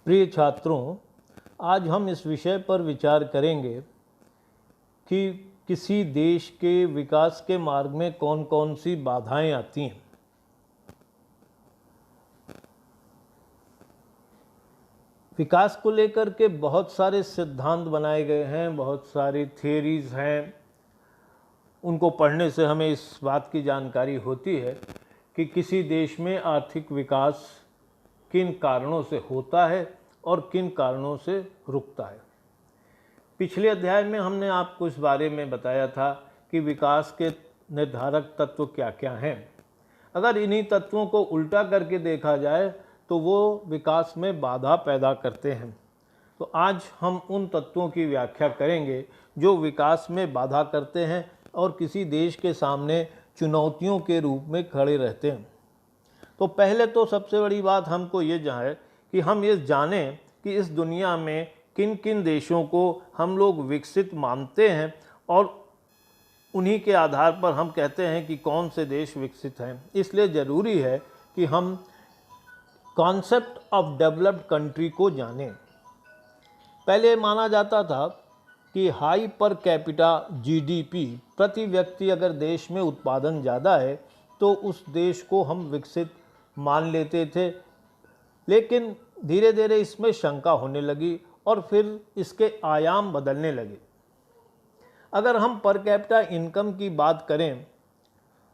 प्रिय छात्रों, आज हम इस विषय पर विचार करेंगे कि किसी देश के विकास के मार्ग में कौन कौन सी बाधाएं आती हैं। विकास को लेकर के बहुत सारे सिद्धांत बनाए गए हैं, बहुत सारी थियरीज हैं। उनको पढ़ने से हमें इस बात की जानकारी होती है कि किसी देश में आर्थिक विकास किन कारणों से होता है और किन कारणों से रुकता है। पिछले अध्याय में हमने आपको इस बारे में बताया था कि विकास के निर्धारक तत्व क्या क्या हैं। अगर इन्हीं तत्वों को उल्टा करके देखा जाए तो वो विकास में बाधा पैदा करते हैं। तो आज हम उन तत्वों की व्याख्या करेंगे जो विकास में बाधा करते हैं और किसी देश के सामने चुनौतियों के रूप में खड़े रहते हैं। तो पहले तो सबसे बड़ी बात हमको ये है कि हम ये जानें कि इस दुनिया में किन किन देशों को हम लोग विकसित मानते हैं और उन्हीं के आधार पर हम कहते हैं कि कौन से देश विकसित हैं। इसलिए ज़रूरी है कि हम कॉन्सेप्ट ऑफ डेवलप्ड कंट्री को जानें। पहले माना जाता था कि हाई पर कैपिटा जीडीपी, प्रति व्यक्ति अगर देश में उत्पादन ज़्यादा है तो उस देश को हम विकसित मान लेते थे। लेकिन धीरे धीरे इसमें शंका होने लगी और फिर इसके आयाम बदलने लगे। अगर हम पर कैपिटा इनकम की बात करें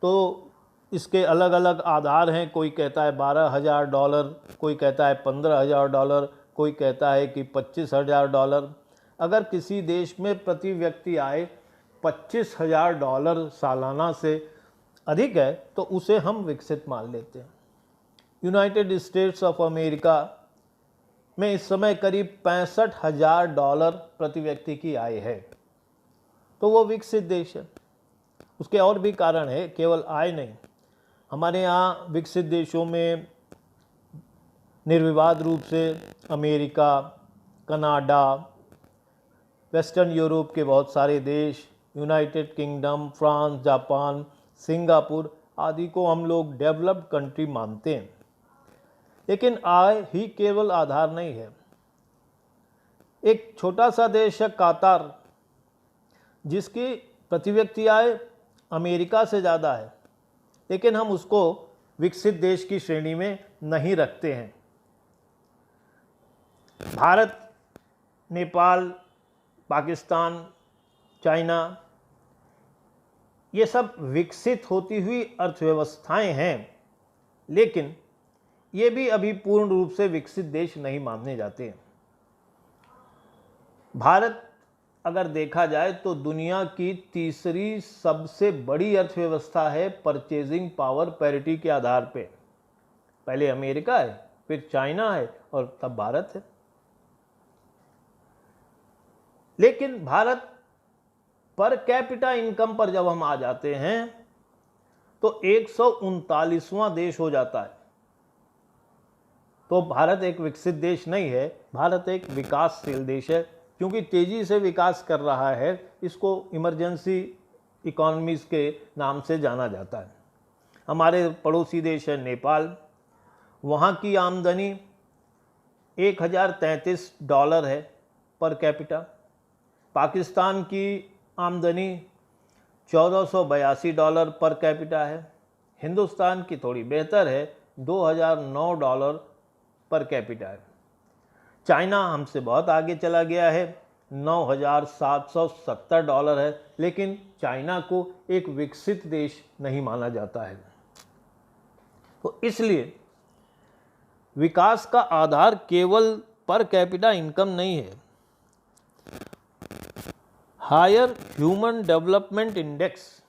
तो इसके अलग अलग आधार हैं। कोई कहता है $12,000, कोई कहता है $15,000, कोई कहता है कि $25,000। अगर किसी देश में प्रति व्यक्ति आय $25,000 सालाना से अधिक है तो उसे हम विकसित मान लेते हैं। यूनाइटेड स्टेट्स ऑफ अमेरिका में इस समय करीब $65,000 प्रति व्यक्ति की आय है, तो वो विकसित देश है। उसके और भी कारण है, केवल आय नहीं। हमारे यहाँ विकसित देशों में निर्विवाद रूप से अमेरिका, कनाडा, वेस्टर्न यूरोप के बहुत सारे देश, United kingdom, France, Japan, Singapore आदि को हम लोग डेवलप्ड कंट्री मानते हैं। लेकिन आय ही केवल आधार नहीं है। एक छोटा सा देश है कतार, जिसकी प्रति व्यक्ति आय अमेरिका से ज़्यादा है, लेकिन हम उसको विकसित देश की श्रेणी में नहीं रखते हैं। भारत, नेपाल, पाकिस्तान, चाइना, ये सब विकसित होती हुई अर्थव्यवस्थाएं हैं, लेकिन ये भी अभी पूर्ण रूप से विकसित देश नहीं माने जाते हैं। भारत अगर देखा जाए तो दुनिया की तीसरी सबसे बड़ी अर्थव्यवस्था है परचेजिंग पावर पैरिटी के आधार पे। पहले अमेरिका है, फिर चाइना है और तब भारत है। लेकिन भारत पर कैपिटा इनकम पर जब हम आ जाते हैं तो 139वां देश हो जाता है। तो भारत एक विकसित देश नहीं है, भारत एक विकासशील देश है। क्योंकि तेजी से विकास कर रहा है, इसको इमरजेंसी इकोनॉमीज के नाम से जाना जाता है। हमारे पड़ोसी देश है नेपाल, वहाँ की आमदनी $1,033 है पर कैपिटा। पाकिस्तान की आमदनी $1,482 पर कैपिटा है। हिंदुस्तान की थोड़ी बेहतर है, $2,009 पर कैपिटा है। चाइना हमसे बहुत आगे चला गया है, $9,770 है, लेकिन चाइना को एक विकसित देश नहीं माना जाता है। तो इसलिए विकास का आधार केवल पर कैपिटा इनकम नहीं है। Higher human development index,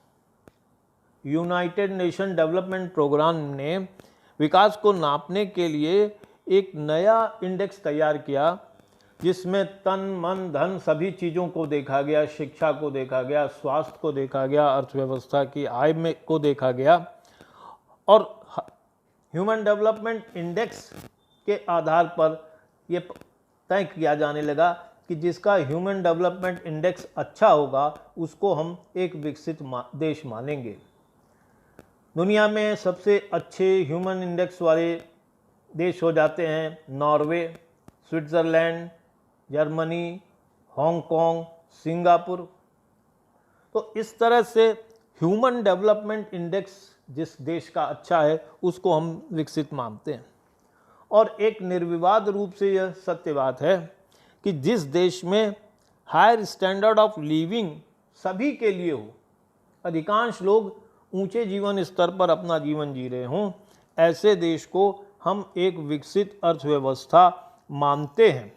United Nation development programme ने विकास को नापने के लिए एक नया इंडेक्स तैयार किया, जिसमें तन, मन, धन सभी चीज़ों को देखा गया। शिक्षा को देखा गया, स्वास्थ्य को देखा गया, अर्थव्यवस्था की आय में को देखा गया। और ह्यूमन डेवलपमेंट इंडेक्स के आधार पर यह तय किया जाने लगा कि जिसका ह्यूमन डेवलपमेंट इंडेक्स अच्छा होगा उसको हम एक विकसित देश मानेंगे। दुनिया में सबसे अच्छे ह्यूमन इंडेक्स वाले देश हो जाते हैं Norway, Switzerland, Germany, Hong Kong, Singapore. तो इस तरह से ह्यूमन डेवलपमेंट इंडेक्स जिस देश का अच्छा है उसको हम विकसित मानते हैं। और एक निर्विवाद रूप से यह सत्य बात है कि जिस देश में हायर स्टैंडर्ड ऑफ लिविंग सभी के लिए हो, अधिकांश लोग ऊंचे जीवन स्तर पर अपना जीवन जी रहे हों, ऐसे देश को हम एक विकसित अर्थव्यवस्था मानते हैं।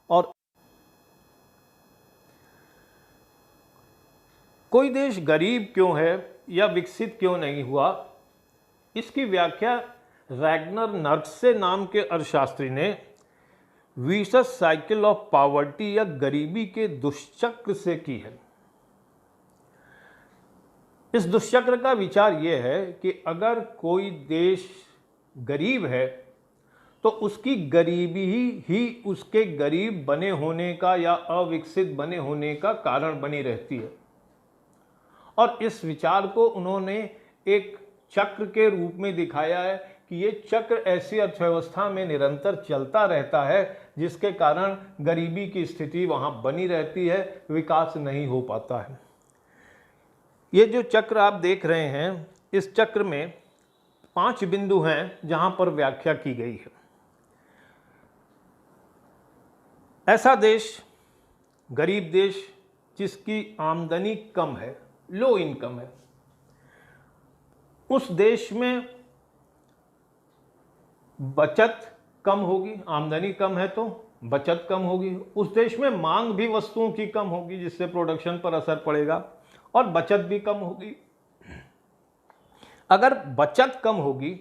और कोई देश गरीब क्यों है या विकसित क्यों नहीं हुआ, इसकी व्याख्या रैग्नर नर्टसे नाम के अर्थशास्त्री ने विशस साइकिल ऑफ पॉवर्टी या गरीबी के दुष्चक्र से की है। इस दुष्चक्र का विचार यह है कि अगर कोई देश गरीब है तो उसकी गरीबी ही उसके गरीब बने होने का या अविकसित बने होने का कारण बनी रहती है। और इस विचार को उन्होंने एक चक्र के रूप में दिखाया है कि ये चक्र ऐसी अर्थव्यवस्था में निरंतर चलता रहता है जिसके कारण गरीबी की स्थिति वहाँ बनी रहती है, विकास नहीं हो पाता है। ये जो चक्र आप देख रहे हैं, इस चक्र में 5 बिंदु हैं जहाँ पर व्याख्या की गई है। ऐसा देश, गरीब देश जिसकी आमदनी कम है, लो इनकम है, उस देश में बचत कम होगी। आमदनी कम है तो बचत कम होगी। उस देश में मांग भी वस्तुओं की कम होगी जिससे प्रोडक्शन पर असर पड़ेगा और बचत भी कम होगी। अगर बचत कम होगी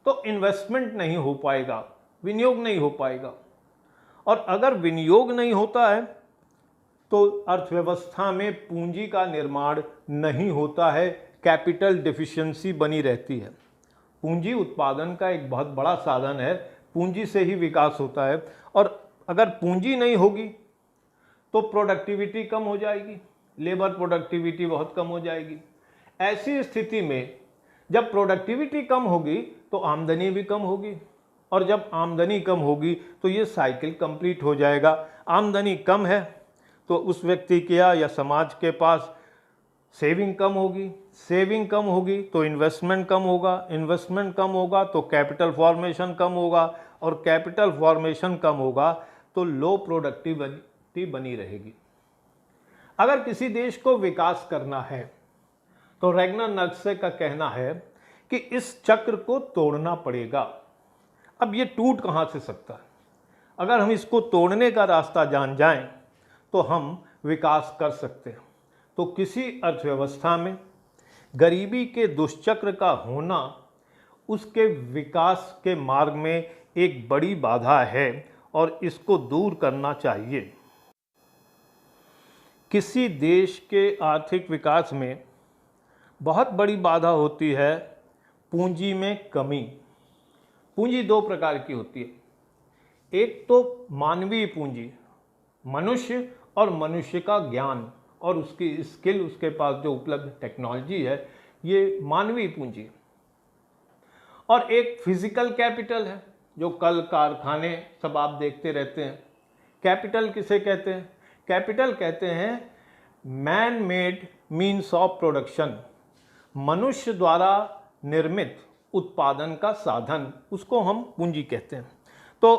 तो इन्वेस्टमेंट नहीं हो पाएगा, विनियोग नहीं हो पाएगा। और अगर विनियोग नहीं होता है तो अर्थव्यवस्था में पूंजी का निर्माण नहीं होता है, कैपिटल डिफिशिएंसी बनी रहती है। पूंजी उत्पादन का एक बहुत बड़ा साधन है, पूंजी से ही विकास होता है। और अगर पूंजी नहीं होगी तो प्रोडक्टिविटी कम हो जाएगी, लेबर प्रोडक्टिविटी बहुत कम हो जाएगी। ऐसी स्थिति में जब प्रोडक्टिविटी कम होगी तो आमदनी भी कम होगी, और जब आमदनी कम होगी तो ये साइकिल कंप्लीट हो जाएगा। आमदनी कम है तो उस व्यक्ति के या समाज के पास सेविंग कम होगी, सेविंग कम होगी तो इन्वेस्टमेंट कम होगा, इन्वेस्टमेंट कम होगा तो कैपिटल फॉर्मेशन कम होगा, और कैपिटल फॉर्मेशन कम होगा तो लो प्रोडक्टिविटी बनी रहेगी। अगर किसी देश को विकास करना है तो रैग्नर नर्टसे का कहना है कि इस चक्र को तोड़ना पड़ेगा। अब ये टूट कहाँ से सकता है? अगर हम इसको तोड़ने का रास्ता जान जाएं तो हम विकास कर सकते हैं। तो किसी अर्थव्यवस्था में गरीबी के दुष्चक्र का होना उसके विकास के मार्ग में एक बड़ी बाधा है और इसको दूर करना चाहिए। किसी देश के आर्थिक विकास में बहुत बड़ी बाधा होती है पूंजी में कमी। पूंजी 2 प्रकार की होती है। एक तो मानवीय पूंजी, मनुष्य और मनुष्य का ज्ञान और उसकी स्किल, उसके पास जो उपलब्ध टेक्नोलॉजी है, ये मानवीय पूंजी। और एक फिजिकल कैपिटल है जो कल कारखाने सब आप देखते रहते हैं। कैपिटल किसे कहते हैं? कैपिटल कहते हैं man made means of production, मनुष्य द्वारा निर्मित उत्पादन का साधन, उसको हम पूंजी कहते हैं। तो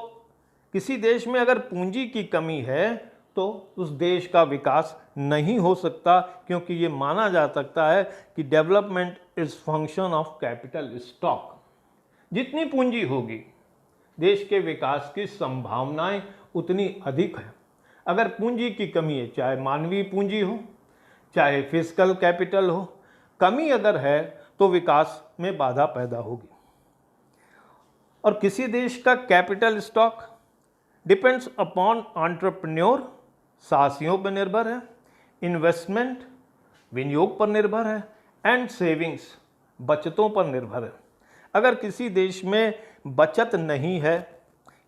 किसी देश में अगर पूंजी की कमी है तो उस देश का विकास नहीं हो सकता, क्योंकि ये माना जा सकता है कि development is function of capital stock. जितनी पूंजी होगी देश के विकास की संभावनाएं उतनी अधिक है। अगर पूंजी की कमी है, चाहे मानवीय पूंजी हो चाहे फिजिकल कैपिटल हो, कमी अगर है तो विकास में बाधा पैदा होगी। और किसी देश का capital stock depends upon entrepreneur, साहसियों पर निर्भर है, इन्वेस्टमेंट विनियोग पर निर्भर है, एंड सेविंग्स बचतों पर निर्भर है। अगर किसी देश में बचत नहीं है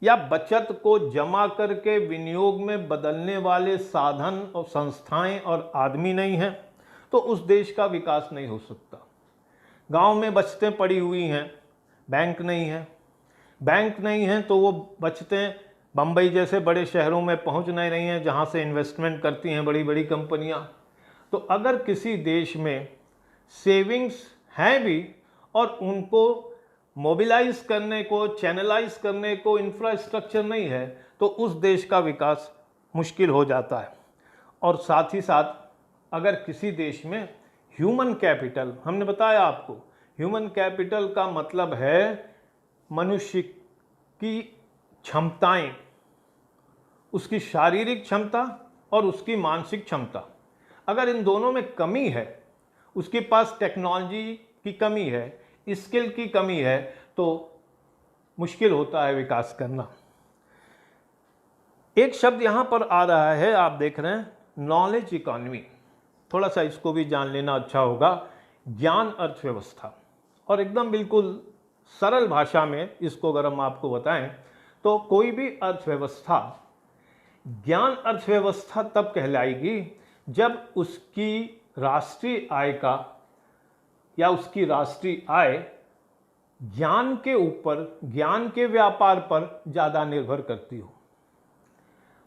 या बचत को जमा करके विनियोग में बदलने वाले साधन और संस्थाएं और आदमी नहीं हैं तो उस देश का विकास नहीं हो सकता। गांव में बचतें पड़ी हुई हैं, बैंक नहीं है, बैंक नहीं है तो वो बचतें बम्बई जैसे बड़े शहरों में पहुंच नहीं रही हैं जहां से इन्वेस्टमेंट करती हैं बड़ी बड़ी कंपनियां। तो अगर किसी देश में सेविंग्स हैं भी और उनको मोबिलाइज करने को, चैनलाइज करने को इंफ्रास्ट्रक्चर नहीं है, तो उस देश का विकास मुश्किल हो जाता है। और साथ ही साथ अगर किसी देश में ह्यूमन कैपिटल, हमने बताया आपको, ह्यूमन कैपिटल का मतलब है मनुष्य की क्षमताएं, उसकी शारीरिक क्षमता और उसकी मानसिक क्षमता, अगर इन दोनों में कमी है, उसके पास टेक्नोलॉजी की कमी है, स्किल की कमी है, तो मुश्किल होता है विकास करना। एक शब्द यहां पर आ रहा है, आप देख रहे हैं, नॉलेज इकॉनमी। थोड़ा सा इसको भी जान लेना अच्छा होगा। ज्ञान अर्थव्यवस्था, और एकदम बिल्कुल सरल भाषा में इसको अगर हम आपको बताएं तो कोई भी अर्थव्यवस्था ज्ञान अर्थव्यवस्था तब कहलाएगी जब उसकी राष्ट्रीय आय का या उसकी राष्ट्रीय आय ज्ञान के ऊपर, ज्ञान के व्यापार पर ज़्यादा निर्भर करती हो।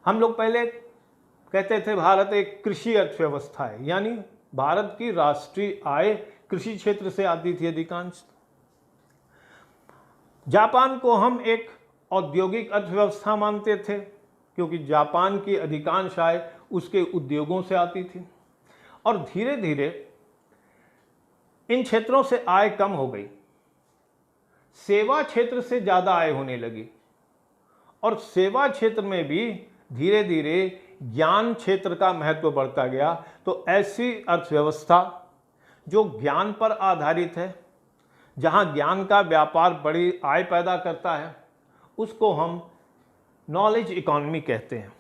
हम लोग पहले कहते थे भारत एक कृषि अर्थव्यवस्था है, यानी भारत की राष्ट्रीय आय कृषि क्षेत्र से आती थी अधिकांश। जापान को हम एक औद्योगिक अर्थव्यवस्था मानते थे क्योंकि जापान की अधिकांश आय उसके उद्योगों से आती थी। और धीरे धीरे इन क्षेत्रों से आय कम हो गई, सेवा क्षेत्र से ज़्यादा आय होने लगी, और सेवा क्षेत्र में भी धीरे धीरे ज्ञान क्षेत्र का महत्व बढ़ता गया। तो ऐसी अर्थव्यवस्था जो ज्ञान पर आधारित है, जहां ज्ञान का व्यापार बड़ी आय पैदा करता है, उसको हम नॉलेज इकॉनमी कहते हैं।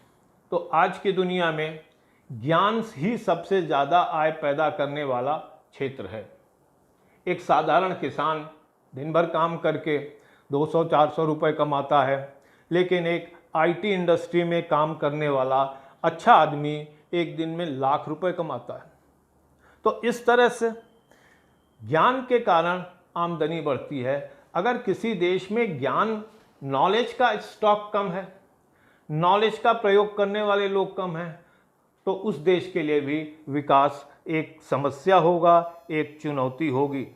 तो आज की दुनिया में ज्ञान ही सबसे ज़्यादा आय पैदा करने वाला क्षेत्र है। एक साधारण किसान दिन भर काम करके 200-400 रुपये कमाता है, लेकिन एक आईटी इंडस्ट्री में काम करने वाला अच्छा आदमी एक दिन में लाख रुपए कमाता है। तो इस तरह से ज्ञान के कारण आमदनी बढ़ती है। अगर किसी देश में ज्ञान, नॉलेज का स्टॉक कम है, नॉलेज का प्रयोग करने वाले लोग कम हैं, तो उस देश के लिए भी विकास एक समस्या होगा, एक चुनौती होगी।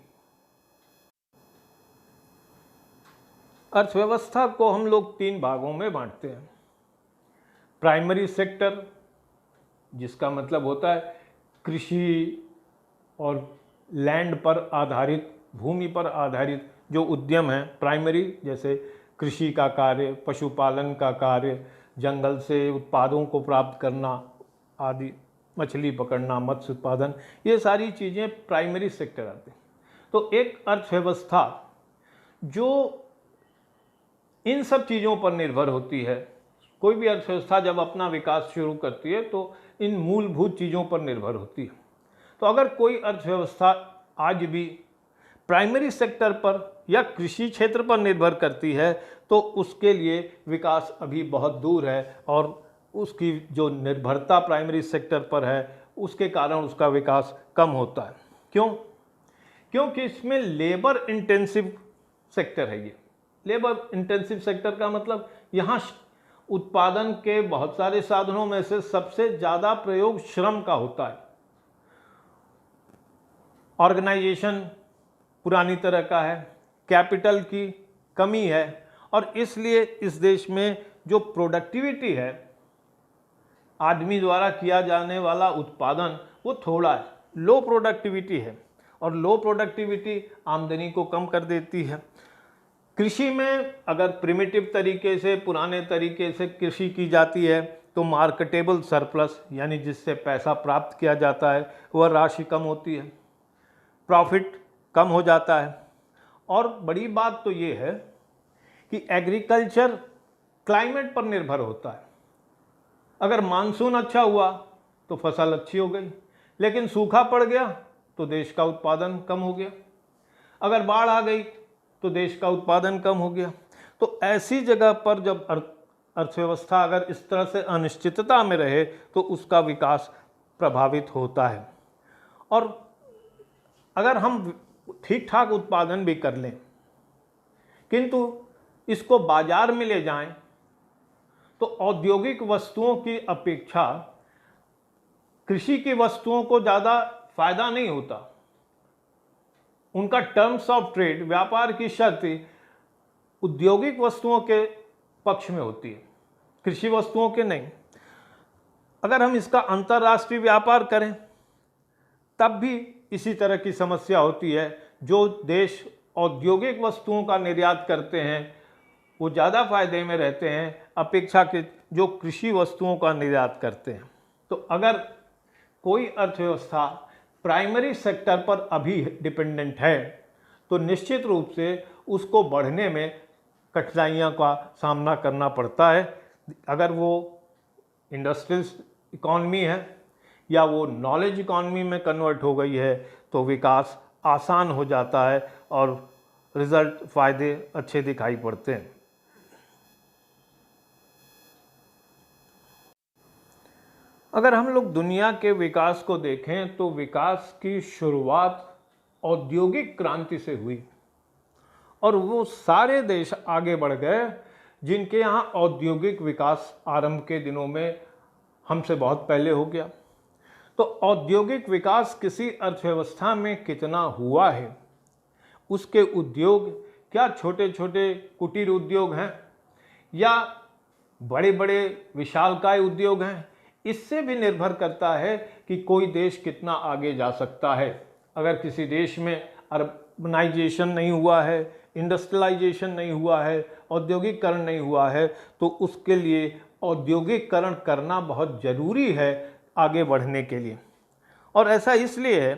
अर्थव्यवस्था को हम लोग 3 भागों में बांटते हैं। प्राइमरी सेक्टर, जिसका मतलब होता है कृषि और लैंड पर आधारित, भूमि पर आधारित जो उद्यम हैं, प्राइमरी, जैसे कृषि का कार्य, पशुपालन का कार्य, जंगल से उत्पादों को प्राप्त करना आदि, मछली पकड़ना, मत्स्य उत्पादन, ये सारी चीज़ें प्राइमरी सेक्टर आते हैं। तो एक अर्थव्यवस्था जो इन सब चीज़ों पर निर्भर होती है, कोई भी अर्थव्यवस्था जब अपना विकास शुरू करती है तो इन मूलभूत चीज़ों पर निर्भर होती है। तो अगर कोई अर्थव्यवस्था आज भी प्राइमरी सेक्टर पर या कृषि क्षेत्र पर निर्भर करती है, तो उसके लिए विकास अभी बहुत दूर है, और उसकी जो निर्भरता प्राइमरी सेक्टर पर है उसके कारण उसका विकास कम होता है। क्यों? क्योंकि इसमें लेबर इंटेंसिव सेक्टर है। ये लेबर इंटेंसिव सेक्टर का मतलब यहाँ उत्पादन के बहुत सारे साधनों में से सबसे ज़्यादा प्रयोग श्रम का होता है। ऑर्गेनाइजेशन पुरानी तरह का है, कैपिटल की कमी है, और इसलिए इस देश में जो प्रोडक्टिविटी है, आदमी द्वारा किया जाने वाला उत्पादन, वो थोड़ा है, लो प्रोडक्टिविटी है, और लो प्रोडक्टिविटी आमदनी को कम कर देती है। कृषि में अगर प्रिमिटिव तरीके से, पुराने तरीके से कृषि की जाती है तो मार्केटेबल सरप्लस, यानी जिससे पैसा प्राप्त किया जाता है, वह राशि कम होती है, प्रॉफिट कम हो जाता है। और बड़ी बात तो ये है कि एग्रीकल्चर क्लाइमेट पर निर्भर होता है। अगर मानसून अच्छा हुआ तो फसल अच्छी हो गई, लेकिन सूखा पड़ गया तो देश का उत्पादन कम हो गया, अगर बाढ़ आ गई तो देश का उत्पादन कम हो गया। तो ऐसी जगह पर जब अर्थव्यवस्था अगर इस तरह से अनिश्चितता में रहे तो उसका विकास प्रभावित होता है। और अगर हम ठीक ठाक उत्पादन भी कर लें, किंतु इसको बाजार में ले जाएं, तो औद्योगिक वस्तुओं की अपेक्षा कृषि की वस्तुओं को ज़्यादा फायदा नहीं होता। उनका टर्म्स ऑफ ट्रेड, व्यापार की शर्तें औद्योगिक वस्तुओं के पक्ष में होती है, कृषि वस्तुओं के नहीं। अगर हम इसका अंतर्राष्ट्रीय व्यापार करें तब भी इसी तरह की समस्या होती है। जो देश औद्योगिक वस्तुओं का निर्यात करते हैं वो ज़्यादा फायदे में रहते हैं अपेक्षा के जो कृषि वस्तुओं का निर्यात करते हैं। तो अगर कोई अर्थव्यवस्था प्राइमरी सेक्टर पर अभी डिपेंडेंट है तो निश्चित रूप से उसको बढ़ने में कठिनाइयों का सामना करना पड़ता है। अगर वो इंडस्ट्रियल इकॉनमी है या वो नॉलेज इकॉनमी में कन्वर्ट हो गई है तो विकास आसान हो जाता है और रिजल्ट, फायदे अच्छे दिखाई पड़ते हैं। अगर हम लोग दुनिया के विकास को देखें तो विकास की शुरुआत औद्योगिक क्रांति से हुई और वो सारे देश आगे बढ़ गए जिनके यहाँ औद्योगिक विकास आरंभ के दिनों में हमसे बहुत पहले हो गया। तो औद्योगिक विकास किसी अर्थव्यवस्था में कितना हुआ है, उसके उद्योग क्या छोटे छोटे कुटीर उद्योग हैं या बड़े बड़े विशालकाय उद्योग हैं, इससे भी निर्भर करता है कि कोई देश कितना आगे जा सकता है। अगर किसी देश में अर्बनाइजेशन नहीं हुआ है, इंडस्ट्रियलाइजेशन नहीं हुआ है, औद्योगिकरण नहीं हुआ है तो उसके लिए औद्योगिकरण करना बहुत ज़रूरी है आगे बढ़ने के लिए। और ऐसा इसलिए है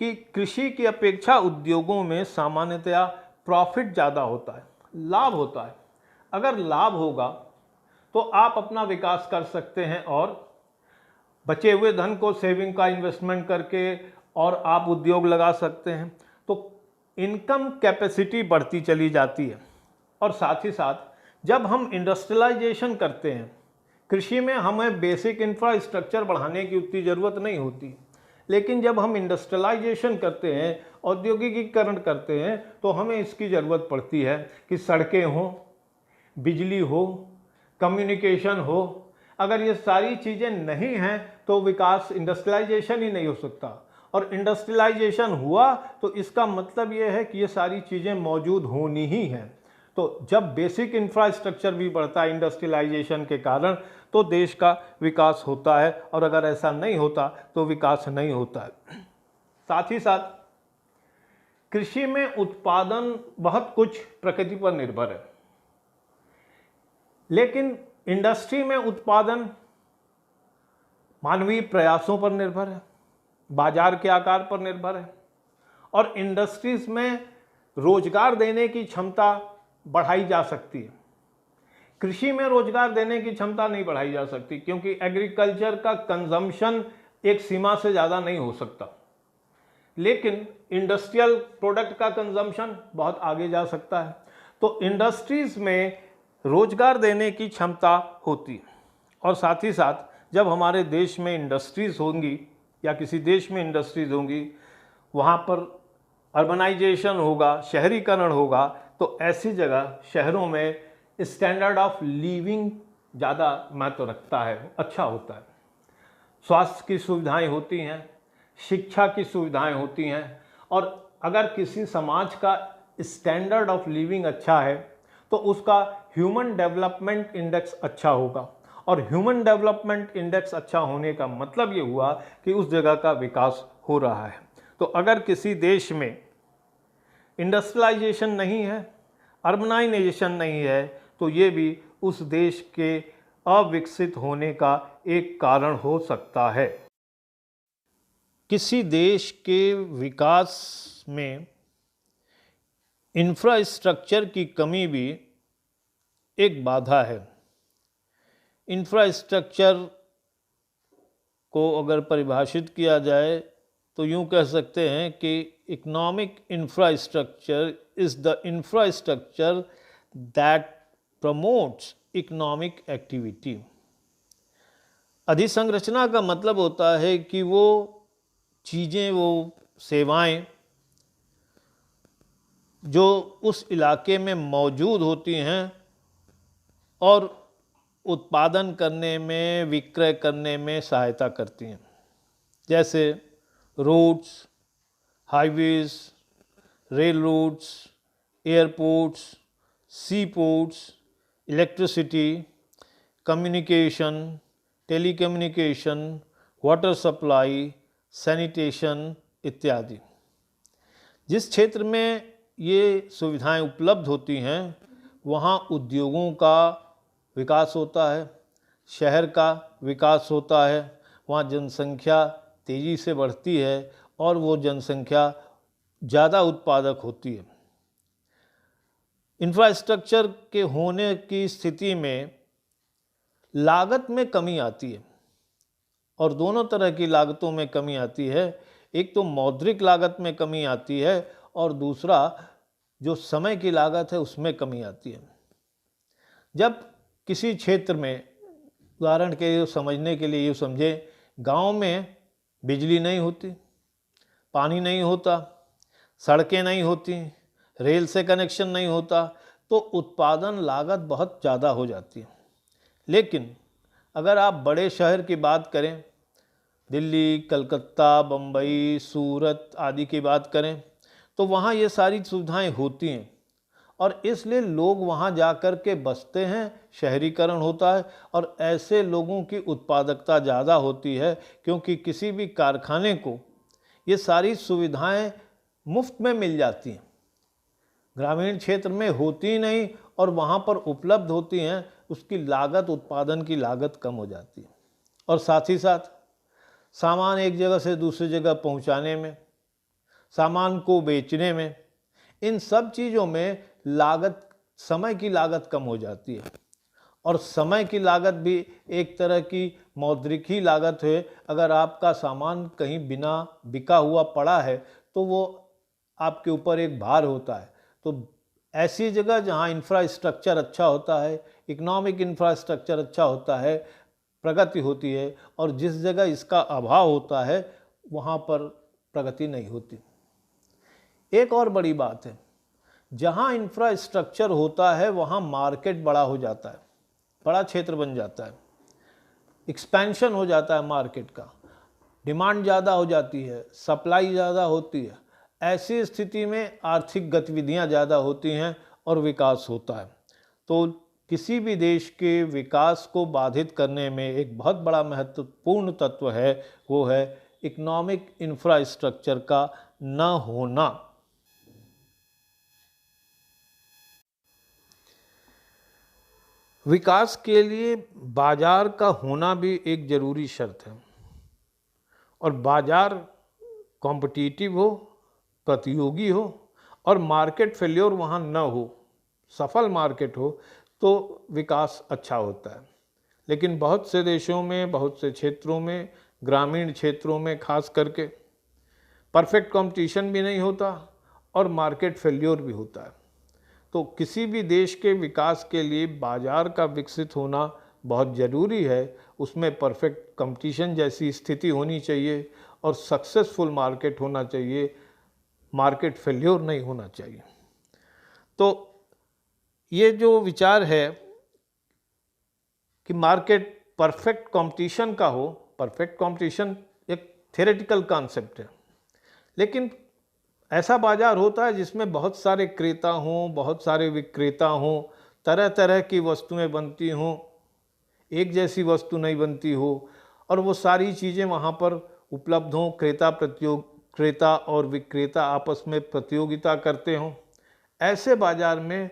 कि कृषि की अपेक्षा उद्योगों में सामान्यतया प्रॉफिट ज़्यादा होता है, लाभ होता है। अगर लाभ होगा तो आप अपना विकास कर सकते हैं और बचे हुए धन को सेविंग का इन्वेस्टमेंट करके और आप उद्योग लगा सकते हैं तो इनकम कैपेसिटी बढ़ती चली जाती है। और साथ ही साथ जब हम इंडस्ट्रियलाइजेशन करते हैं, कृषि में हमें बेसिक इंफ्रास्ट्रक्चर बढ़ाने की उतनी ज़रूरत नहीं होती, लेकिन जब हम इंडस्ट्रियलाइजेशन करते हैं, औद्योगिकीकरण करते हैं तो हमें इसकी ज़रूरत पड़ती है कि सड़कें हों, बिजली हो, कम्युनिकेशन हो। अगर ये सारी चीज़ें नहीं हैं तो विकास, इंडस्ट्रियलाइजेशन ही नहीं हो सकता। और इंडस्ट्रियलाइजेशन हुआ तो इसका मतलब ये है कि ये सारी चीज़ें मौजूद होनी ही हैं। तो जब बेसिक इंफ्रास्ट्रक्चर भी बढ़ता है इंडस्ट्रियलाइजेशन के कारण तो देश का विकास होता है, और अगर ऐसा नहीं होता तो विकास नहीं होता है। साथ ही साथ कृषि में उत्पादन बहुत कुछ प्रकृति पर निर्भर है, लेकिन इंडस्ट्री में उत्पादन मानवीय प्रयासों पर निर्भर है, बाजार के आकार पर निर्भर है। और इंडस्ट्रीज में रोजगार देने की क्षमता बढ़ाई जा सकती है, कृषि में रोजगार देने की क्षमता नहीं बढ़ाई जा सकती, क्योंकि एग्रीकल्चर का कंजम्पशन एक सीमा से ज़्यादा नहीं हो सकता। लेकिन इंडस्ट्रियल प्रोडक्ट का कंजम्पशन बहुत आगे जा सकता है। तो इंडस्ट्रीज में रोजगार देने की क्षमता होती है। और साथ ही साथ जब हमारे देश में इंडस्ट्रीज होंगी या किसी देश में इंडस्ट्रीज होंगी, वहाँ पर अर्बनाइजेशन होगा, शहरीकरण होगा, तो ऐसी जगह शहरों में स्टैंडर्ड ऑफ लिविंग ज़्यादा महत्व रखता है, अच्छा होता है। स्वास्थ्य की सुविधाएं होती हैं, शिक्षा की सुविधाएं होती हैं। और अगर किसी समाज का स्टैंडर्ड ऑफ लिविंग अच्छा है तो उसका ह्यूमन डेवलपमेंट इंडेक्स अच्छा होगा। और ह्यूमन डेवलपमेंट इंडेक्स अच्छा होने का मतलब ये हुआ कि उस जगह का विकास हो रहा है। तो अगर किसी देश में इंडस्ट्रियलाइजेशन नहीं है, अर्बनाइजेशन नहीं है, तो ये भी उस देश के अविकसित होने का एक कारण हो सकता है। किसी देश के विकास में इंफ्रास्ट्रक्चर की कमी भी एक बाधा है। इंफ्रास्ट्रक्चर को अगर परिभाषित किया जाए तो यूँ कह सकते हैं कि economic infrastructure is the infrastructure that promotes economic activity. अधिसंरचना का मतलब होता है कि वो चीज़ें, वो सेवाएं जो उस इलाके में मौजूद होती हैं और उत्पादन करने में, विक्रय करने में सहायता करती हैं। जैसे roads, highways, railroads, airports, seaports, electricity, communication, telecommunication, water supply, sanitation इत्यादि। जिस क्षेत्र में ये सुविधाएं उपलब्ध होती हैं वहाँ उद्योगों का विकास होता है, शहर का विकास होता है, वहाँ जनसंख्या तेज़ी से बढ़ती है और वो जनसंख्या ज़्यादा उत्पादक होती है। इंफ्रास्ट्रक्चर के होने की स्थिति में लागत में कमी आती है और दोनों तरह की लागतों में कमी आती है। एक तो मौद्रिक लागत में कमी आती है और दूसरा जो समय की लागत है उसमें कमी आती है। जब किसी क्षेत्र में, उदाहरण के लिए समझने के लिए ये समझें, गांव में बिजली नहीं होती, पानी नहीं होता, सड़कें नहीं होती, रेल से कनेक्शन नहीं होता, तो उत्पादन लागत बहुत ज़्यादा हो जाती है। लेकिन अगर आप बड़े शहर की बात करें, दिल्ली, कलकत्ता, बम्बई, सूरत आदि की बात करें, तो वहाँ ये सारी सुविधाएं होती हैं और इसलिए लोग वहाँ जाकर के बसते हैं, शहरीकरण होता है और ऐसे लोगों की उत्पादकता ज़्यादा होती है क्योंकि किसी भी कारखाने को ये सारी सुविधाएं मुफ्त में मिल जाती हैं। ग्रामीण क्षेत्र में होती नहीं और वहाँ पर उपलब्ध होती हैं, उसकी लागत, उत्पादन की लागत कम हो जाती है। और साथ ही साथ सामान एक जगह से दूसरी जगह पहुँचाने में, सामान को बेचने में, इन सब चीज़ों में लागत, समय की लागत कम हो जाती है। और समय की लागत भी एक तरह की मौद्रिक ही लागत है। अगर आपका सामान कहीं बिना बिका हुआ पड़ा है तो वो आपके ऊपर एक भार होता है। तो ऐसी जगह जहाँ इंफ्रास्ट्रक्चर अच्छा होता है, इकोनॉमिक इंफ्रास्ट्रक्चर अच्छा होता है, प्रगति होती है, और जिस जगह इसका अभाव होता है वहाँ पर प्रगति नहीं होती। एक और बड़ी बात है, जहाँ इंफ्रास्ट्रक्चर होता है वहाँ मार्केट बड़ा हो जाता है, बड़ा क्षेत्र बन जाता है, एक्सपेंशन हो जाता है मार्केट का, डिमांड ज़्यादा हो जाती है, सप्लाई ज़्यादा होती है। ऐसी स्थिति में आर्थिक गतिविधियाँ ज़्यादा होती हैं और विकास होता है। तो किसी भी देश के विकास को बाधित करने में एक बहुत बड़ा महत्वपूर्ण तत्व है, वो है इकोनॉमिक इंफ्रास्ट्रक्चर का न होना। विकास के लिए बाजार का होना भी एक ज़रूरी शर्त है और बाजार कॉम्पिटिटिव हो, प्रतियोगी हो और मार्केट फेल्योर वहाँ न हो, सफल मार्केट हो, तो विकास अच्छा होता है। लेकिन बहुत से देशों में, बहुत से क्षेत्रों में, ग्रामीण क्षेत्रों में खास करके परफेक्ट कंपटीशन भी नहीं होता और मार्केट फेल्योर भी होता है। तो किसी भी देश के विकास के लिए बाजार का विकसित होना बहुत ज़रूरी है। उसमें परफेक्ट कंपटीशन जैसी स्थिति होनी चाहिए और सक्सेसफुल मार्केट होना चाहिए, मार्केट फेल्योर नहीं होना चाहिए। तो ये जो विचार है कि मार्केट परफेक्ट कंपटीशन का हो, परफेक्ट कंपटीशन एक थ्योरेटिकल कॉन्सेप्ट है, लेकिन ऐसा बाजार होता है जिसमें बहुत सारे क्रेता हों, बहुत सारे विक्रेता हों, तरह तरह की वस्तुएं बनती हों, एक जैसी वस्तु नहीं बनती हो और वो सारी चीज़ें वहाँ पर उपलब्ध हों, क्रेता और विक्रेता आपस में प्रतियोगिता करते हों। ऐसे बाजार में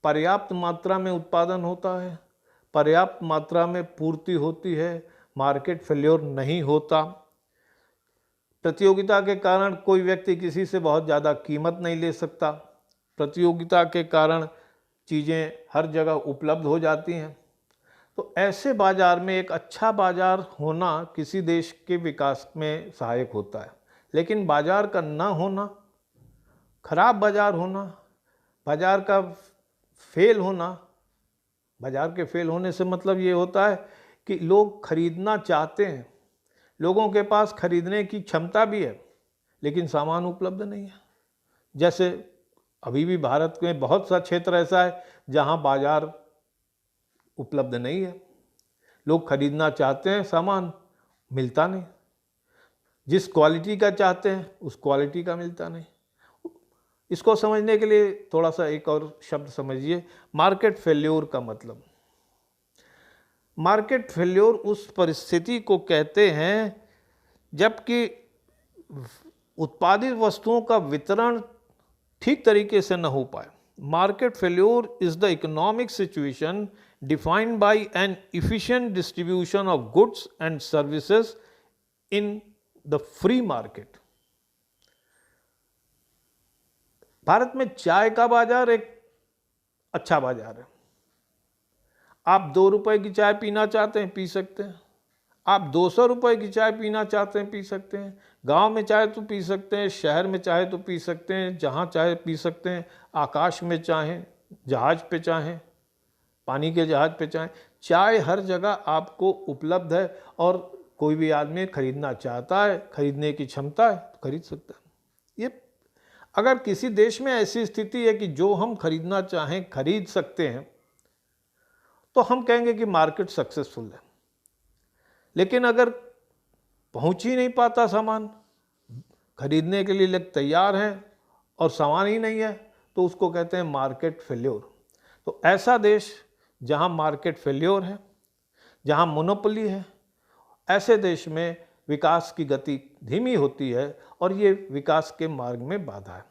पर्याप्त मात्रा में उत्पादन होता है, पर्याप्त मात्रा में पूर्ति होती है, मार्केट फेल्योर नहीं होता। प्रतियोगिता के कारण कोई व्यक्ति किसी से बहुत ज़्यादा कीमत नहीं ले सकता, प्रतियोगिता के कारण चीज़ें हर जगह उपलब्ध हो जाती हैं। तो ऐसे बाज़ार में एक अच्छा बाज़ार होना किसी देश के विकास में सहायक होता है। लेकिन बाज़ार का ना होना, खराब बाज़ार होना, बाज़ार का फेल होना, बाज़ार के फेल होने से मतलब ये होता है कि लोग खरीदना चाहते हैं, लोगों के पास खरीदने की क्षमता भी है लेकिन सामान उपलब्ध नहीं है। जैसे अभी भी भारत में बहुत सा क्षेत्र ऐसा है जहां बाजार उपलब्ध नहीं है। लोग खरीदना चाहते हैं, सामान मिलता नहीं। जिस क्वालिटी का चाहते हैं उस क्वालिटी का मिलता नहीं। इसको समझने के लिए थोड़ा सा एक और शब्द समझिए, मार्केट फेल्योर का मतलब। मार्केट फेल्योर उस परिस्थिति को कहते हैं जबकि उत्पादित वस्तुओं का वितरण ठीक तरीके से न हो पाए। Market failure is the economic situation defined by an efficient distribution of goods and services in the free market. Bharat में चाय का बाजार एक अच्छा बाजार है। आप 2 रुपए की चाय पीना चाहते हैं, पी सकते हैं। आप 200 रुपए की चाय पीना चाहते हैं, पी सकते हैं। गांव में चाहे तो पी सकते हैं, शहर में चाहे तो पी सकते हैं, जहां चाहे पी सकते हैं। आकाश में चाहें, जहाज पे चाहें, पानी के जहाज पे चाहें, चाय हर जगह आपको उपलब्ध है। और कोई भी आदमी खरीदना चाहता है, खरीदने की क्षमता है तो खरीद सकता है। ये अगर किसी देश में ऐसी स्थिति है कि जो हम खरीदना चाहें खरीद सकते हैं तो हम कहेंगे कि मार्केट सक्सेसफुल है। लेकिन अगर पहुंच ही नहीं पाता सामान, खरीदने के लिए लोग तैयार हैं और सामान ही नहीं है, तो उसको कहते हैं मार्केट फेल्योर। तो ऐसा देश जहां मार्केट फेल्योर है, जहां मोनोपोली है, ऐसे देश में विकास की गति धीमी होती है और ये विकास के मार्ग में बाधा है।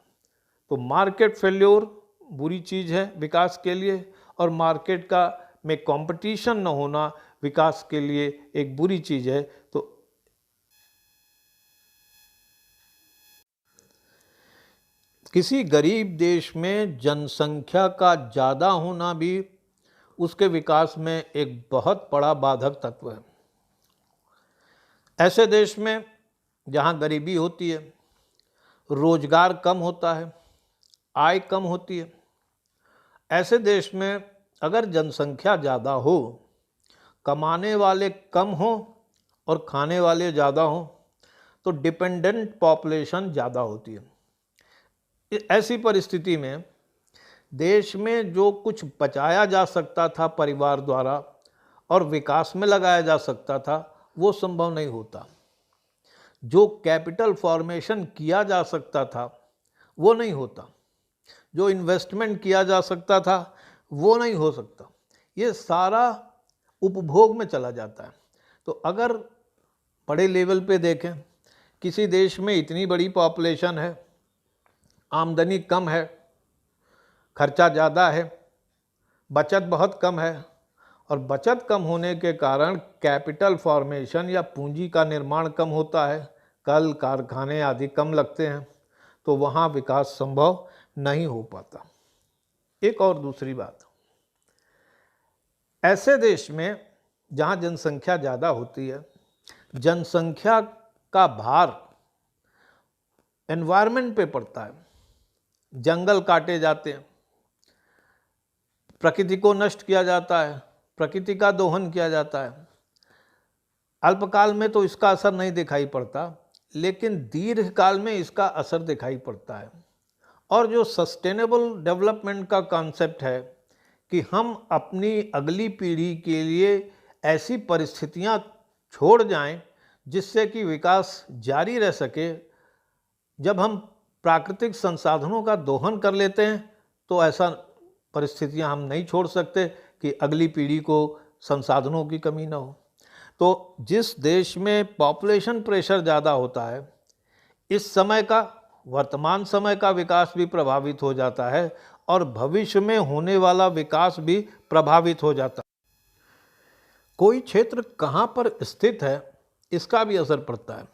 तो मार्केट फेल्योर बुरी चीज़ है विकास के लिए, और मार्केट का में कंपटीशन न होना विकास के लिए एक बुरी चीज़ है। तो किसी गरीब देश में जनसंख्या का ज़्यादा होना भी उसके विकास में एक बहुत बड़ा बाधक तत्व है। ऐसे देश में जहाँ गरीबी होती है, रोजगार कम होता है, आय कम होती है, ऐसे देश में अगर जनसंख्या ज़्यादा हो, कमाने वाले कम हों और खाने वाले ज़्यादा हों, तो डिपेंडेंट पॉपुलेशन ज़्यादा होती है। ऐसी परिस्थिति में देश में जो कुछ बचाया जा सकता था परिवार द्वारा और विकास में लगाया जा सकता था, वो संभव नहीं होता। जो कैपिटल फॉर्मेशन किया जा सकता था वो नहीं होता। जो इन्वेस्टमेंट किया जा सकता था वो नहीं हो सकता। ये सारा उपभोग में चला जाता है। तो अगर बड़े लेवल पे देखें, किसी देश में इतनी बड़ी पॉपुलेशन है, आमदनी कम है, खर्चा ज़्यादा है, बचत बहुत कम है, और बचत कम होने के कारण कैपिटल फॉर्मेशन या पूंजी का निर्माण कम होता है, कल कारखाने आदि कम लगते हैं, तो वहाँ विकास संभव नहीं हो पाता। एक और दूसरी बात, ऐसे देश में जहाँ जनसंख्या ज़्यादा होती है, जनसंख्या का भार एनवायरनमेंट पे पड़ता है। जंगल काटे जाते हैं, प्रकृति को नष्ट किया जाता है, प्रकृति का दोहन किया जाता है। अल्पकाल में तो इसका असर नहीं दिखाई पड़ता, लेकिन दीर्घकाल में इसका असर दिखाई पड़ता है। और जो सस्टेनेबल डेवलपमेंट का कॉन्सेप्ट है कि हम अपनी अगली पीढ़ी के लिए ऐसी परिस्थितियां छोड़ जाएं जिससे कि विकास जारी रह सके। जब हम प्राकृतिक संसाधनों का दोहन कर लेते हैं तो ऐसा परिस्थितियां हम नहीं छोड़ सकते कि अगली पीढ़ी को संसाधनों की कमी ना हो। तो जिस देश में पॉपुलेशन प्रेशर ज़्यादा होता है, इस समय का, वर्तमान समय का विकास भी प्रभावित हो जाता है और भविष्य में होने वाला विकास भी प्रभावित हो जाता है। कोई क्षेत्र कहाँ पर स्थित है इसका भी असर पड़ता है।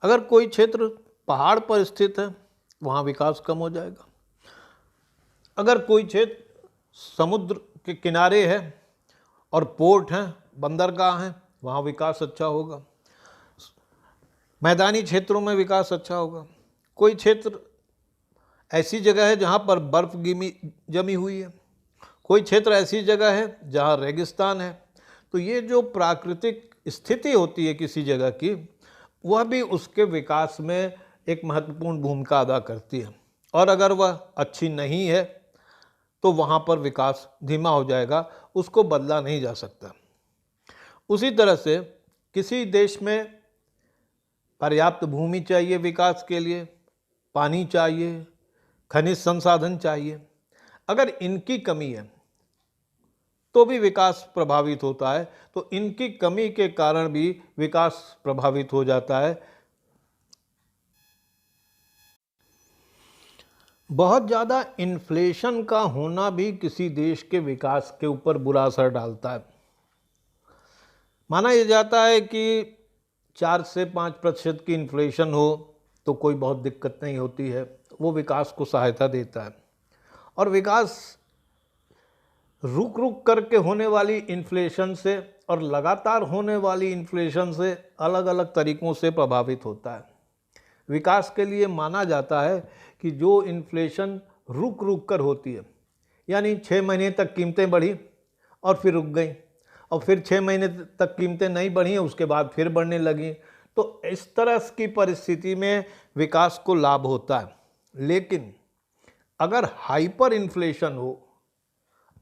अगर कोई क्षेत्र पहाड़ पर स्थित है, वहाँ विकास कम हो जाएगा। अगर कोई क्षेत्र समुद्र के किनारे है और पोर्ट हैं, बंदरगाह हैं, वहाँ विकास अच्छा होगा। मैदानी क्षेत्रों में विकास अच्छा होगा। कोई क्षेत्र ऐसी जगह है जहाँ पर बर्फ जमी हुई है, कोई क्षेत्र ऐसी जगह है जहाँ रेगिस्तान है। तो ये जो प्राकृतिक स्थिति होती है किसी जगह की, वह भी उसके विकास में एक महत्वपूर्ण भूमिका अदा करती है। और अगर वह अच्छी नहीं है तो वहाँ पर विकास धीमा हो जाएगा, उसको बदला नहीं जा सकता। उसी तरह से किसी देश में पर्याप्त भूमि चाहिए विकास के लिए, पानी चाहिए, खनिज संसाधन चाहिए। अगर इनकी कमी है तो भी विकास प्रभावित होता है, तो इनकी कमी के कारण भी विकास प्रभावित हो जाता है। बहुत ज़्यादा इन्फ्लेशन का होना भी किसी देश के विकास के ऊपर बुरा असर डालता है। माना यह जाता है कि 4 से 5% की इन्फ्लेशन हो तो कोई बहुत दिक्कत नहीं होती है, वो विकास को सहायता देता है। और विकास रुक रुक करके होने वाली इन्फ्लेशन से और लगातार होने वाली इन्फ्लेशन से अलग अलग तरीक़ों से प्रभावित होता है। विकास के लिए माना जाता है कि जो इन्फ्लेशन रुक रुक कर होती है, यानी 6 महीने तक कीमतें बढ़ी और फिर रुक गई, और फिर 6 महीने तक कीमतें नहीं बढ़ी, उसके बाद फिर बढ़ने लगी, तो इस तरह की परिस्थिति में विकास को लाभ होता है। लेकिन अगर हाइपर इन्फ्लेशन हो,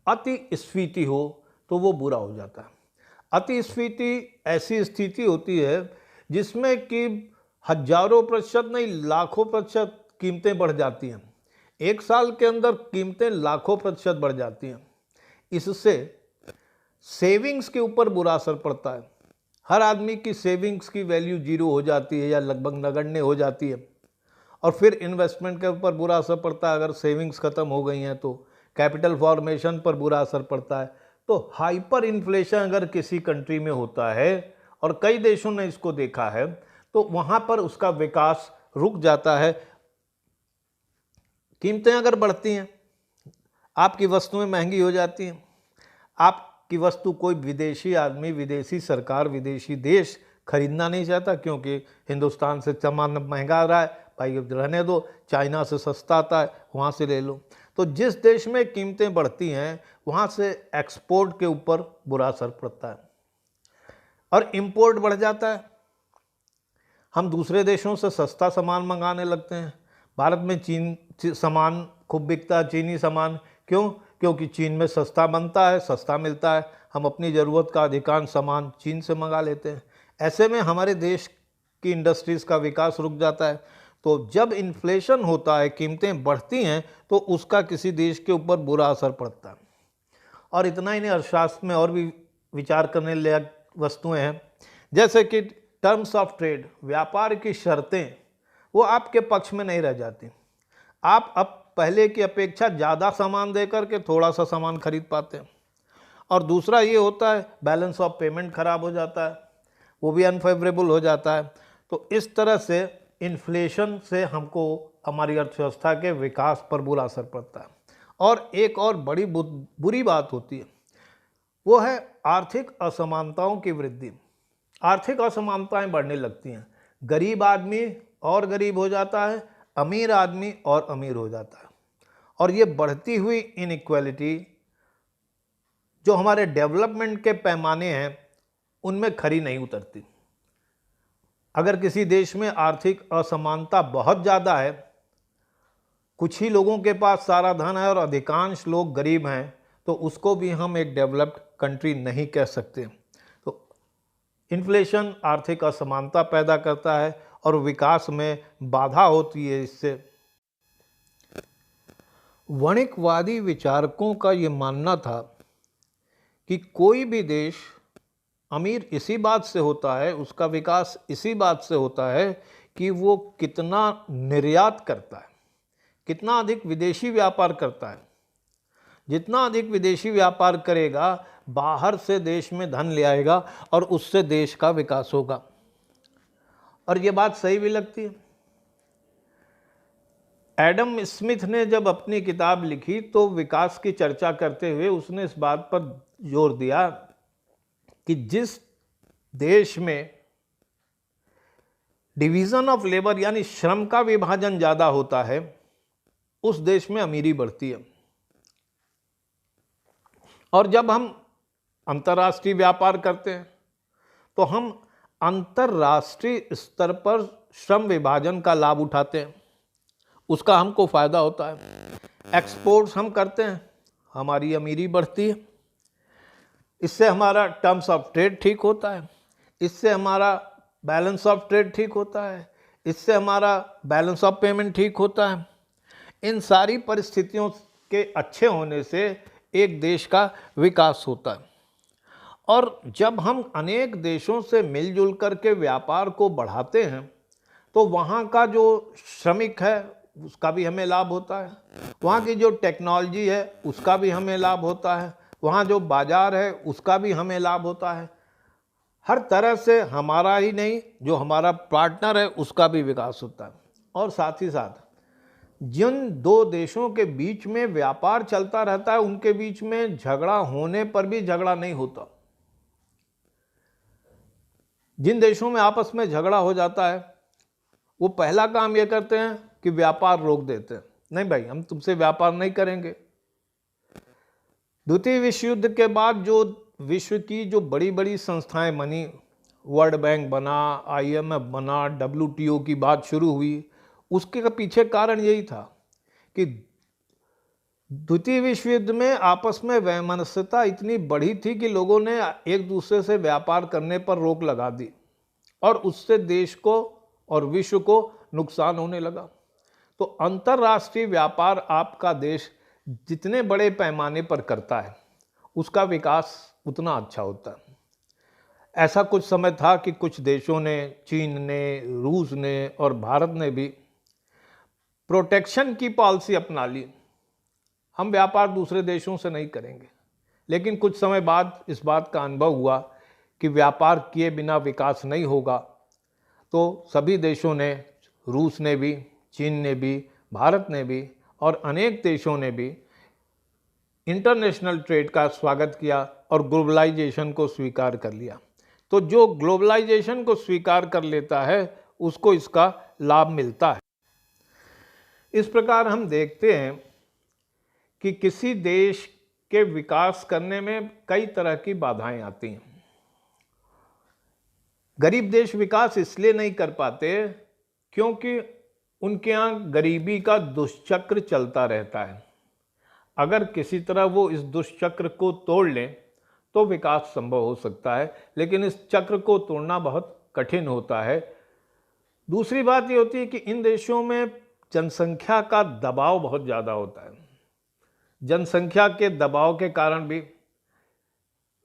अति स्फीति हो, तो वो बुरा हो जाता है। अति स्फीति ऐसी स्थिति होती है जिसमें कि हजारों प्रतिशत नहीं, लाखों प्रतिशत कीमतें बढ़ जाती हैं। एक साल के अंदर कीमतें लाखों प्रतिशत बढ़ जाती हैं। इससे सेविंग्स के ऊपर बुरा असर पड़ता है। हर आदमी की सेविंग्स की वैल्यू 0 हो जाती है या लगभग नगण्य हो जाती है, और फिर इन्वेस्टमेंट के ऊपर बुरा असर पड़ता है। अगर सेविंग्स खत्म हो गई हैं तो कैपिटल फॉर्मेशन पर बुरा असर पड़ता है। तो हाइपर इन्फ्लेशन अगर किसी कंट्री में होता है, और कई देशों ने इसको देखा है, तो वहाँ पर उसका विकास रुक जाता है। कीमतें अगर बढ़ती हैं, आपकी वस्तुएं महंगी हो जाती हैं, आपकी वस्तु कोई विदेशी आदमी, विदेशी सरकार, विदेशी देश खरीदना नहीं चाहता, क्योंकि हिंदुस्तान से सामान महंगा आ रहा है, भाई रहने दो, चाइना से सस्ता आता है, वहाँ से ले लो। तो जिस देश में कीमतें बढ़ती हैं वहाँ से एक्सपोर्ट के ऊपर बुरा असर पड़ता है और इंपोर्ट बढ़ जाता है। हम दूसरे देशों से सस्ता सामान मंगाने लगते हैं। भारत में चीन सामान खूब बिकता है, चीनी सामान। क्यों? क्योंकि चीन में सस्ता बनता है, सस्ता मिलता है। हम अपनी ज़रूरत का अधिकांश सामान चीन से मंगा लेते हैं। ऐसे में हमारे देश की इंडस्ट्रीज़ का विकास रुक जाता है। तो जब इन्फ्लेशन होता है, कीमतें बढ़ती हैं, तो उसका किसी देश के ऊपर बुरा असर पड़ता है। और इतना ही नहीं, अर्थशास्त्र में और भी विचार करने लायक वस्तुएं हैं, जैसे कि टर्म्स ऑफ ट्रेड, व्यापार की शर्तें, वो आपके पक्ष में नहीं रह जाती। आप अब पहले की अपेक्षा ज़्यादा सामान दे करके थोड़ा सा सामान खरीद पाते हैं। और दूसरा ये होता है, बैलेंस ऑफ पेमेंट खराब हो जाता है, वो भी अनफेवरेबल हो जाता है। तो इस तरह से इन्फ्लेशन से हमको हमारी अर्थव्यवस्था के विकास पर बुरा असर पड़ता है। और एक और बड़ी बुरी बात होती है, वो है आर्थिक असमानताओं की वृद्धि। आर्थिक असमानताएं बढ़ने लगती हैं। गरीब आदमी और गरीब हो जाता है, अमीर आदमी और अमीर हो जाता है। और ये बढ़ती हुई इनइक्वालिटी जो हमारे डेवलपमेंट के पैमाने हैं उनमें खरी नहीं उतरती। अगर किसी देश में आर्थिक असमानता बहुत ज़्यादा है, कुछ ही लोगों के पास सारा धन है और अधिकांश लोग गरीब हैं, तो उसको भी हम एक डेवलप्ड कंट्री नहीं कह सकते। तो इन्फ्लेशन आर्थिक असमानता पैदा करता है और विकास में बाधा होती है। इससे वणिकवादी विचारकों का ये मानना था कि कोई भी देश अमीर इसी बात से होता है, उसका विकास इसी बात से होता है कि वो कितना निर्यात करता है, कितना अधिक विदेशी व्यापार करता है। जितना अधिक विदेशी व्यापार करेगा, बाहर से देश में धन ले आएगा और उससे देश का विकास होगा। और ये बात सही भी लगती है। एडम स्मिथ ने जब अपनी किताब लिखी तो विकास की चर्चा करते हुए उसने इस बात पर जोर दिया कि जिस देश में डिवीजन ऑफ लेबर यानी श्रम का विभाजन ज़्यादा होता है, उस देश में अमीरी बढ़ती है। और जब हम अंतर्राष्ट्रीय व्यापार करते हैं तो हम अंतर्राष्ट्रीय स्तर पर श्रम विभाजन का लाभ उठाते हैं, उसका हमको फ़ायदा होता है। एक्सपोर्ट्स हम करते हैं हमारी अमीरी बढ़ती है, इससे हमारा टर्म्स ऑफ ट्रेड ठीक होता है, इससे हमारा बैलेंस ऑफ ट्रेड ठीक होता है, इससे हमारा बैलेंस ऑफ पेमेंट ठीक होता है। इन सारी परिस्थितियों के अच्छे होने से एक देश का विकास होता है। और जब हम अनेक देशों से मिलजुल करके व्यापार को बढ़ाते हैं तो वहाँ का जो श्रमिक है उसका भी हमें लाभ होता है, वहाँ की जो टेक्नोलॉजी है उसका भी हमें लाभ होता है, वहाँ जो बाजार है उसका भी हमें लाभ होता है। हर तरह से हमारा ही नहीं, जो हमारा पार्टनर है उसका भी विकास होता है। और साथ ही साथ जिन दो देशों के बीच में व्यापार चलता रहता है उनके बीच में झगड़ा होने पर भी झगड़ा नहीं होता। जिन देशों में आपस में झगड़ा हो जाता है वो पहला काम ये करते हैं कि व्यापार रोक देते हैं, नहीं भाई हम तुमसे व्यापार नहीं करेंगे। द्वितीय विश्व युद्ध के बाद जो विश्व की जो बड़ी बड़ी संस्थाएं बनी, वर्ल्ड बैंक बना, IMF बना, WTO की बात शुरू हुई, उसके पीछे कारण यही था कि द्वितीय विश्व युद्ध में आपस में वैमनस्यता इतनी बढ़ी थी कि लोगों ने एक दूसरे से व्यापार करने पर रोक लगा दी और उससे देश को और विश्व को नुकसान होने लगा। तो अंतर्राष्ट्रीय व्यापार आपका देश जितने बड़े पैमाने पर करता है उसका विकास उतना अच्छा होता है। ऐसा कुछ समय था कि कुछ देशों ने, चीन ने, रूस ने और भारत ने भी प्रोटेक्शन की पॉलिसी अपना ली, हम व्यापार दूसरे देशों से नहीं करेंगे। लेकिन कुछ समय बाद इस बात का अनुभव हुआ कि व्यापार किए बिना विकास नहीं होगा, तो सभी देशों ने, रूस ने भी, चीन ने भी, भारत ने भी और अनेक देशों ने भी इंटरनेशनल ट्रेड का स्वागत किया और ग्लोबलाइजेशन को स्वीकार कर लिया। तो जो ग्लोबलाइजेशन को स्वीकार कर लेता है उसको इसका लाभ मिलता है। इस प्रकार हम देखते हैं कि किसी देश के विकास करने में कई तरह की बाधाएं आती हैं। गरीब देश विकास इसलिए नहीं कर पाते क्योंकि उनके यहाँ गरीबी का दुष्चक्र चलता रहता है। अगर किसी तरह वो इस दुष्चक्र को तोड़ लें तो विकास संभव हो सकता है, लेकिन इस चक्र को तोड़ना बहुत कठिन होता है। दूसरी बात ये होती है कि इन देशों में जनसंख्या का दबाव बहुत ज़्यादा होता है। जनसंख्या के दबाव के कारण भी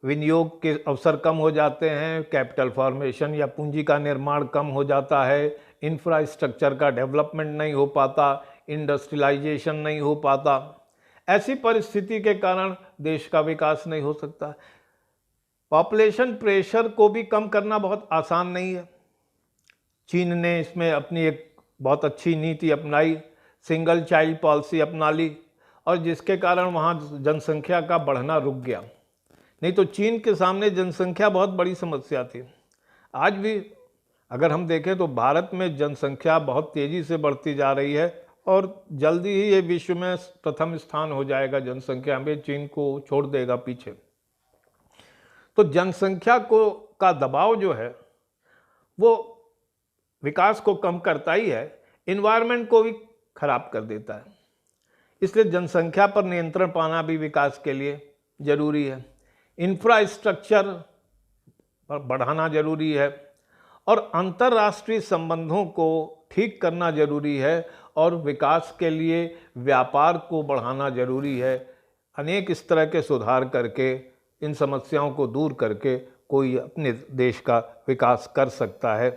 विनियोग के अवसर कम हो जाते हैं, कैपिटल फॉर्मेशन या पूंजी का निर्माण कम हो जाता है, इंफ्रास्ट्रक्चर का डेवलपमेंट नहीं हो पाता, इंडस्ट्रियलाइजेशन नहीं हो पाता। ऐसी परिस्थिति के कारण देश का विकास नहीं हो सकता। पॉपुलेशन प्रेशर को भी कम करना बहुत आसान नहीं है। चीन ने इसमें अपनी एक बहुत अच्छी नीति अपनाई, सिंगल चाइल्ड पॉलिसी अपना ली और जिसके कारण वहाँ जनसंख्या का बढ़ना रुक गया। नहीं तो चीन के सामने जनसंख्या बहुत बड़ी समस्या थी। आज भी अगर हम देखें तो भारत में जनसंख्या बहुत तेज़ी से बढ़ती जा रही है और जल्दी ही ये विश्व में प्रथम स्थान हो जाएगा जनसंख्या में, चीन को छोड़ देगा पीछे। तो जनसंख्या को का दबाव जो है वो विकास को कम करता ही है, इन्वायरमेंट को भी खराब कर देता है। इसलिए जनसंख्या पर नियंत्रण पाना भी विकास के लिए जरूरी है। इंफ्रास्ट्रक्चर बढ़ाना जरूरी है और अंतर्राष्ट्रीय संबंधों को ठीक करना जरूरी है और विकास के लिए व्यापार को बढ़ाना जरूरी है। अनेक इस तरह के सुधार करके, इन समस्याओं को दूर करके कोई अपने देश का विकास कर सकता है।